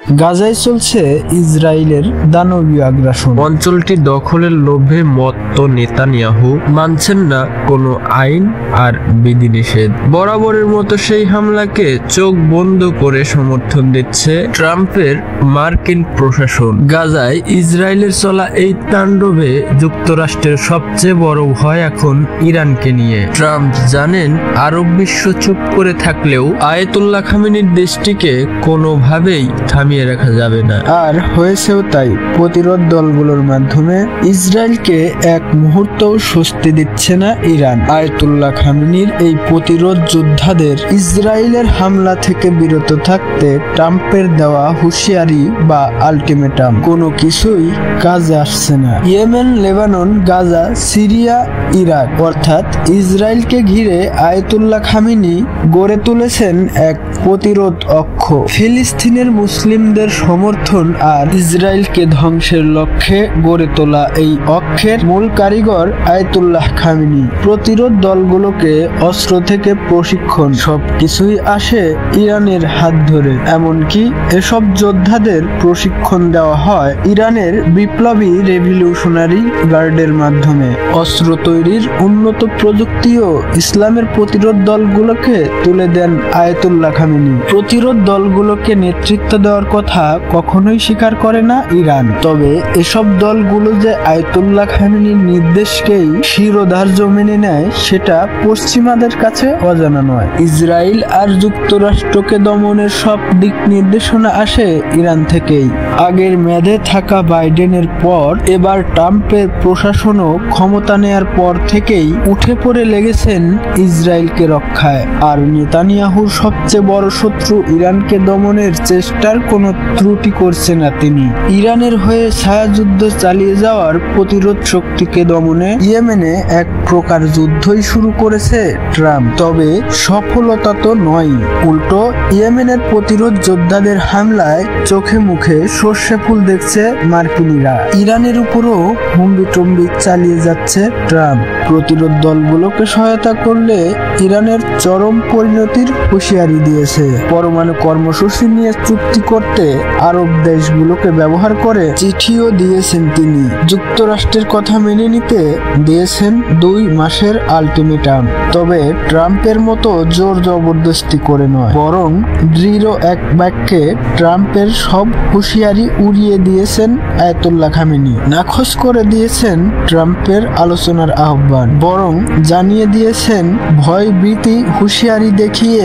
গাজায় চলছে ইসরায়েলের দানবীয় আগ্রাসন। অঞ্চলটি দখলের লোভে মত্ত নেতানিয়াহু মানছেন না কোনো আইন আর বিধিনিষেধ। বরাবরের মতো সেই হামলাকে চোখ বন্ধ করে সমর্থন দিচ্ছে ট্রাম্পের মার্কিন প্রশাসন। গাজায় ইসরায়েলের চলা এই তাণ্ডবে যুক্তরাষ্ট্রের সবচেয়ে বড় ভয় এখন ইরানকে নিয়ে। ট্রাম্প জানেন আরব বিশ্ব চুপ করে থাকলেও আয়াতুল্লাহ খামেনির দেশটিকে কোনোভাবেই থামিয়ে রাখা যাবে না। আর হয়েছেও তাই। প্রতিরোধ দলগুলোর মাধ্যমে ইসরায়েলকে এক মুহূর্তও স্বস্তি দিচ্ছে না ইরান। আয়াতুল্লাহ খামেনির এই প্রতিরোধ যোদ্ধাদের ইসরায়েলের হামলা থেকে বিরত থাকতে ট্রাম্পের দেওয়া হুঁশিয়ারি বা আলটিমেটাম কোনো কিছুই কাজে আসছে না। Yemen, Lebanon, Gaza, Syria, Iraq অর্থাৎ ইসরায়েলকে ঘিরে আয়াতুল্লাহ খামেনি গড়ে তুলেছেন এক প্রতিরোধ অক্ষ। ফিলিস্তিনের মুসলিমদের সমর্থন আর ইসরায়েলকে ধ্বংসের লক্ষ্যে গড়ে তোলা এই অক্ষের মূল কারিগর আয়াতুল্লাহ খামেনি। প্রতিরোধ দলগুলোকে অস্ত্র থেকে প্রশিক্ষণ সবকিছুই আসে ইরানের হাত ধরে। এমনকি এসব যোদ্ধাদের প্রশিক্ষণ দেওয়া হয় ইরানের বিপ্লবী রেভলিউশনারি গার্ডের মাধ্যমে। অস্ত্র তৈরির উন্নত প্রযুক্তিও ইসলামের প্রতিরোধ দলগুলোকে তুলে দেন আয়াতুল্লাহ খামেনি। প্রতিরোধ দলগুলোকে নেতৃত্ব দেওয়ার কথা কখনোই স্বীকার করে না ইরান। তবে এসব দলগুলো যে আয়াতুল্লাহ খামেনির নির্দেশকেই শিরোধার্য মেনে নেয় সেটা পশ্চিমাদের কাছে অজানা নয়। ইসরায়েল আর যুক্তরাষ্ট্রকে দমনের সব দিক নির্দেশনা আসে ইরান থেকেই। আগের মেয়াদে থাকা বাইডেনের পর এবার ট্রাম্পের প্রশাসনও ক্ষমতা নেয়ার পর থেকেই উঠে পড়ে লেগেছেন ইসরায়েলকে রক্ষায়। আর নেতানিয়াহুর সবচেয়ে বড় শত্রু ইরানকে দমনের চেষ্টার কোনো ত্রুটি করছে না তিনি। ইরানের হয়ে ছায়াযুদ্ধ চালিয়ে যাওয়ার প্রতিরোধ শক্তিকে দমনে ইয়েমেনে এক প্রকার যুদ্ধই শুরু করেছে ট্রাম্প। তবে সফলতা তো নয়, উল্টো ইয়েমেনের প্রতিরোধ যোদ্ধাদের হামলায় চোখে মুখে সর্ষে ফুল দেখছে মার্কিনিরা। ইরানের উপরও হুমড়ি চালিয়ে যাচ্ছে ট্রাম্প। প্রতিরোধ দলগুলোকে সহায়তা করলে ইরানের চরম পরিণতির হুঁশিয়ারি দিয়েছে। পরমাণু কর্মসূচি নিয়ে চুক্তি করতে আরব দেশগুলোকে ব্যবহার করে চিঠিও দিয়েছেন তিনি। যুক্তরাষ্ট্রের কথা মেনে নিতে দিয়েছেন 2 মাসের আলটিমেটাম। তবে ট্রাম্পের মতো জোর জবরদস্তি করে নয়, বরং দৃঢ় এক বাক্যে ট্রাম্পের সব হুঁশিয়ারি উড়িয়ে দিয়েছেন আয়াতুল্লাহ খামেনি। নাকচ করে দিয়েছেন ট্রাম্পের আলোচনার আহ্বান, বরং জানিয়ে দিয়েছেন ভয় ভীতি হুঁশিয়ারি দেখিয়ে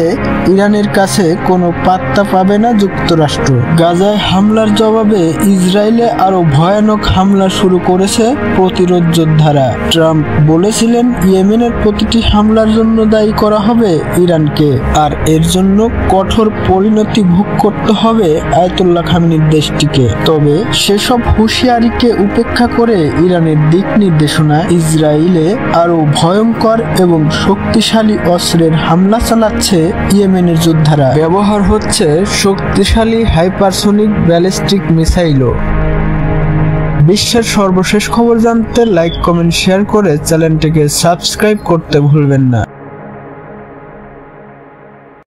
ইরানের কাছে কোনো পাত্তা পাবে না যুক্তরাষ্ট্র। গাজায় হামলার জবাবে ইসরায়েলে আরো ভয়ানক হামলা শুরু করেছে প্রতিরোধ যোদ্ধারা। ট্রাম্প বলেছিলেন ইয়েমেনের প্রতিটি হামলার জন্য দায়ী করা হবে ইরানকে, আর এর জন্য কঠোর পরিণতি ভোগ করতে হবে আয়াতুল্লাহ খামেনির দেশটিকে। তবে সেসব হুঁশিয়ারিকে উপেক্ষা করে ইরানের দিক নির্দেশনা ইসরায়েলে আরো ভয়ঙ্কর এবং শক্তিশালী অস্ত্রের হামলা চালাচ্ছে ইয়েমেনের যোদ্ধারা। ব্যবহার হচ্ছে শক্তিশালী হাইপারসোনিক ব্যালিস্টিক মিসাইলও। বিশ্বের সর্বশেষ খবর জানতে লাইক, কমেন্ট, শেয়ার করে চ্যানেলটিকে সাবস্ক্রাইব করতে ভুলবেন না।